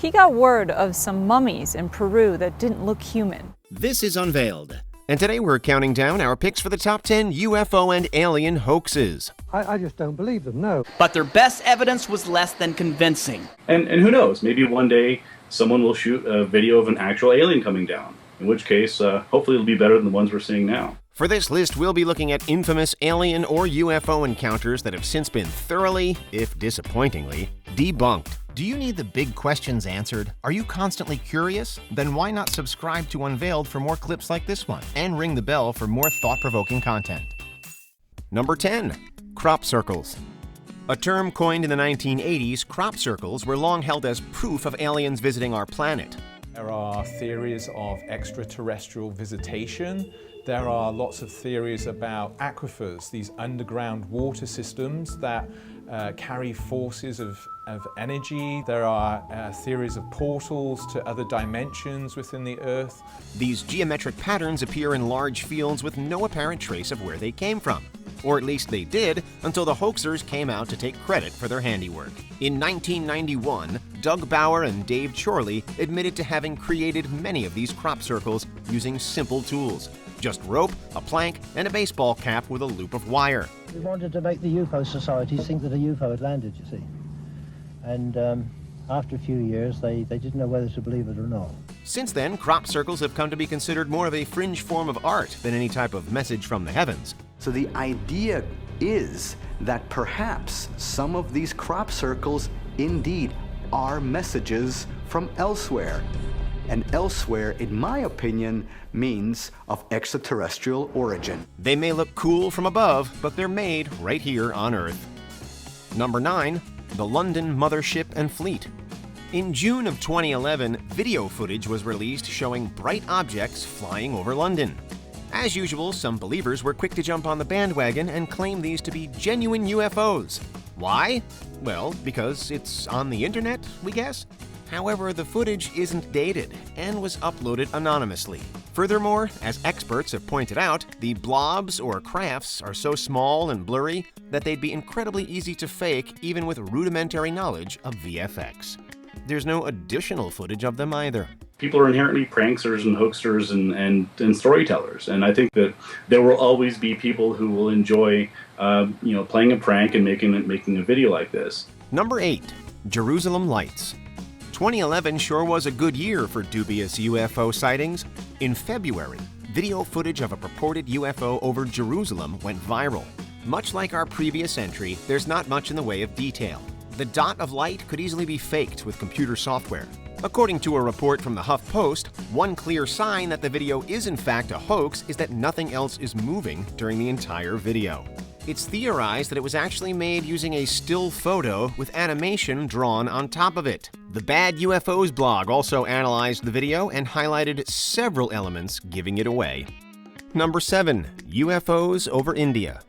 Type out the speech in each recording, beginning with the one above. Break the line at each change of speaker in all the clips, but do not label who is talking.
He got word of some mummies in Peru that didn't look human.
This is Unveiled, and today we're counting down our picks for the top 10 UFO and alien hoaxes.
I just don't believe them, no.
But their best evidence was less than convincing.
And who knows, maybe one day someone will shoot a video of an actual alien coming down, in which case, hopefully it'll be better than the ones we're seeing now.
For this list, we'll be looking at infamous alien or UFO encounters that have since been thoroughly, if disappointingly, debunked. Do you need the big questions answered? Are you constantly curious? Then why not subscribe to Unveiled for more clips like this one, and ring the bell for more thought-provoking content. Number 10. Crop circles. A term coined in the 1980s, crop circles were long held as proof of aliens visiting our planet.
There are theories of extraterrestrial visitation. There are lots of theories about aquifers, these underground water systems that carry forces of energy. There are theories of portals to other dimensions within the Earth.
These geometric patterns appear in large fields with no apparent trace of where they came from. Or at least they did, until the hoaxers came out to take credit for their handiwork. In 1991, Doug Bauer and Dave Chorley admitted to having created many of these crop circles using simple tools. Just rope, a plank, and a baseball cap with a loop of wire.
We wanted to make the UFO societies think that a UFO had landed, you see. And after a few years, they didn't know whether to believe it or not.
Since then, crop circles have come to be considered more of a fringe form of art than any type of message from the heavens.
So the idea is that perhaps some of these crop circles indeed are messages from elsewhere. And elsewhere, in my opinion, means of extraterrestrial origin.
They may look cool from above, but they're made right here on Earth. Number 9. The London Mothership and Fleet. In June of 2011, video footage was released showing bright objects flying over London. As usual, some believers were quick to jump on the bandwagon and claim these to be genuine UFOs. Why? Well, because it's on the internet, we guess? However, the footage isn't dated and was uploaded anonymously. Furthermore, as experts have pointed out, the blobs or crafts are so small and blurry that they'd be incredibly easy to fake even with rudimentary knowledge of VFX. There's no additional footage of them either.
People are inherently pranksters and hoaxers and storytellers, and I think that there will always be people who will enjoy, playing a prank and making a video like this.
Number 8. Jerusalem Lights. 2011 sure was a good year for dubious UFO sightings. In February, video footage of a purported UFO over Jerusalem went viral. Much like our previous entry, there's not much in the way of detail. The dot of light could easily be faked with computer software. According to a report from the HuffPost, one clear sign that the video is in fact a hoax is that nothing else is moving during the entire video. It's theorized that it was actually made using a still photo with animation drawn on top of it. The Bad UFOs blog also analyzed the video and highlighted several elements giving it away. Number 7. UFOs over India.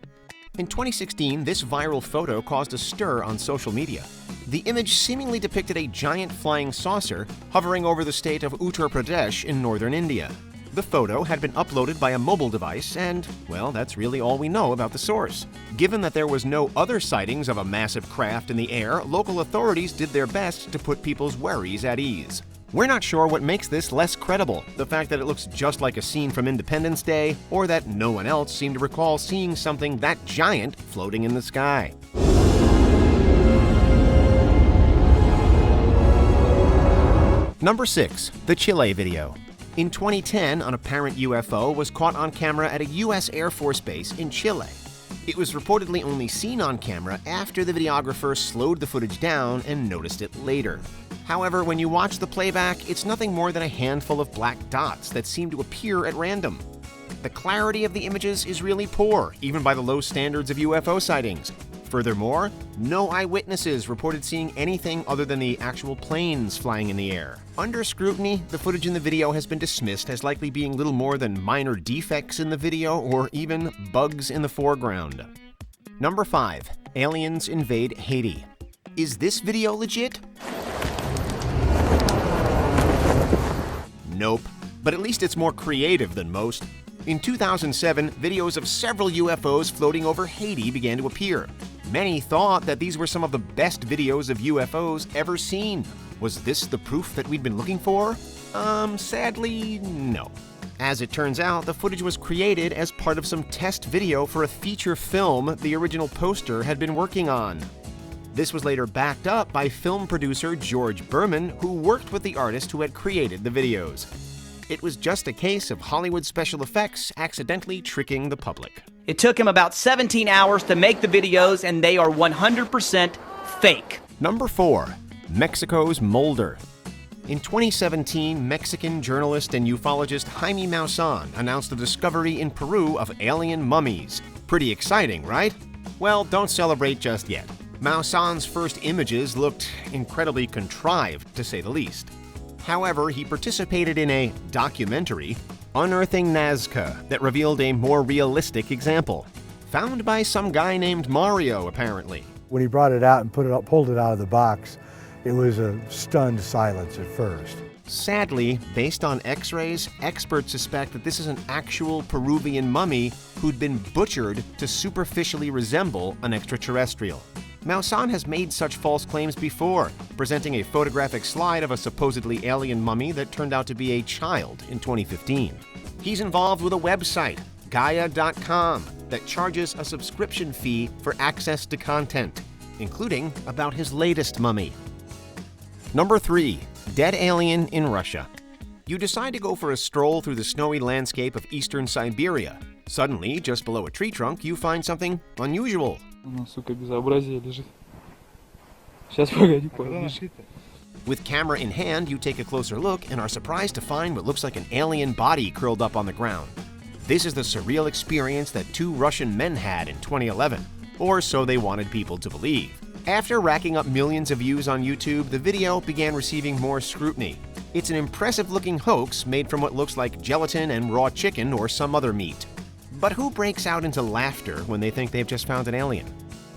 In 2016, this viral photo caused a stir on social media. The image seemingly depicted a giant flying saucer hovering over the state of Uttar Pradesh in northern India. The photo had been uploaded by a mobile device and, well, that's really all we know about the source. Given that there was no other sightings of a massive craft in the air, local authorities did their best to put people's worries at ease. We're not sure what makes this less credible, the fact that it looks just like a scene from Independence Day, or that no one else seemed to recall seeing something that giant floating in the sky. Number 6. The Chile video. In 2010, an apparent UFO was caught on camera at a U.S. Air Force base in Chile. It was reportedly only seen on camera after the videographer slowed the footage down and noticed it later. However, when you watch the playback, it's nothing more than a handful of black dots that seem to appear at random. The clarity of the images is really poor, even by the low standards of UFO sightings. Furthermore, no eyewitnesses reported seeing anything other than the actual planes flying in the air. Under scrutiny, the footage in the video has been dismissed as likely being little more than minor defects in the video or even bugs in the foreground. Number 5. Aliens invade Haiti. Is this video legit? Nope, but at least it's more creative than most. In 2007, videos of several UFOs floating over Haiti began to appear. Many thought that these were some of the best videos of UFOs ever seen. Was this the proof that we'd been looking for? Sadly, no. As it turns out, the footage was created as part of some test video for a feature film the original poster had been working on. This was later backed up by film producer George Berman, who worked with the artist who had created the videos. It was just a case of Hollywood special effects accidentally tricking the public.
It took him about 17 hours to make the videos, and they are 100% fake.
Number 4. Mexico's Molder. In 2017, Mexican journalist and ufologist Jaime Maussan announced the discovery in Peru of alien mummies. Pretty exciting, right? Well, don't celebrate just yet. Maussan's first images looked incredibly contrived, to say the least. However, he participated in a documentary, Unearthing Nazca, that revealed a more realistic example. Found by some guy named Mario, apparently.
When he brought it out and pulled it out of the box, it was a stunned silence at first.
Sadly, based on x-rays, experts suspect that this is an actual Peruvian mummy who'd been butchered to superficially resemble an extraterrestrial. Maussan has made such false claims before, presenting a photographic slide of a supposedly alien mummy that turned out to be a child in 2015. He's involved with a website, Gaia.com, that charges a subscription fee for access to content, including about his latest mummy. Number 3. Dead alien in Russia. You decide to go for a stroll through the snowy landscape of eastern Siberia. Suddenly, just below a tree trunk, you find something unusual. With camera in hand, you take a closer look and are surprised to find what looks like an alien body curled up on the ground. This is the surreal experience that 2 Russian men had in 2011, or so they wanted people to believe. After racking up millions of views on YouTube, the video began receiving more scrutiny. It's an impressive-looking hoax made from what looks like gelatin and raw chicken or some other meat. But who breaks out into laughter when they think they've just found an alien?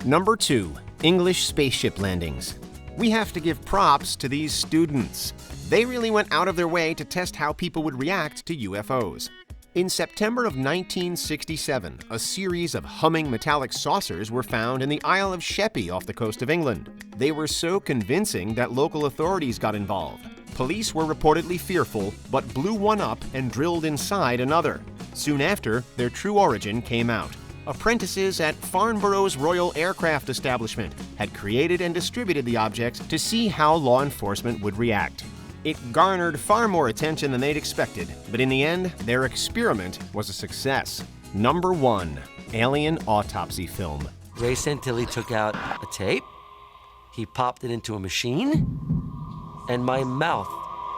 Number 2. English spaceship landings. We have to give props to these students. They really went out of their way to test how people would react to UFOs. In September of 1967, a series of humming metallic saucers were found in the Isle of Sheppey off the coast of England. They were so convincing that local authorities got involved. Police were reportedly fearful, but blew one up and drilled inside another. Soon after, their true origin came out. Apprentices at Farnborough's Royal Aircraft Establishment had created and distributed the objects to see how law enforcement would react. It garnered far more attention than they'd expected, but in the end, their experiment was a success. Number 1. Alien autopsy film.
Ray Santilli took out a tape, he popped it into a machine, and my mouth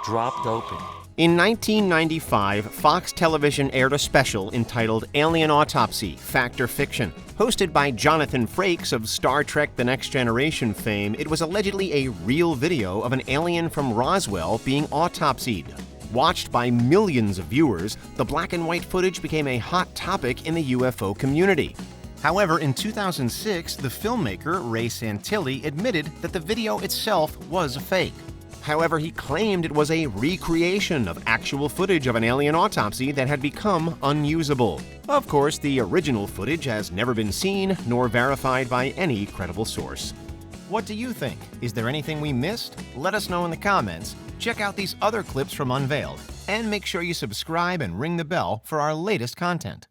dropped open.
In 1995, Fox Television aired a special entitled Alien Autopsy, Fact or Fiction. Hosted by Jonathan Frakes of Star Trek The Next Generation fame, it was allegedly a real video of an alien from Roswell being autopsied. Watched by millions of viewers, the black and white footage became a hot topic in the UFO community. However, in 2006, the filmmaker, Ray Santilli, admitted that the video itself was a fake. However, he claimed it was a recreation of actual footage of an alien autopsy that had become unusable. Of course, the original footage has never been seen nor verified by any credible source. What do you think? Is there anything we missed? Let us know in the comments. Check out these other clips from Unveiled, and make sure you subscribe and ring the bell for our latest content.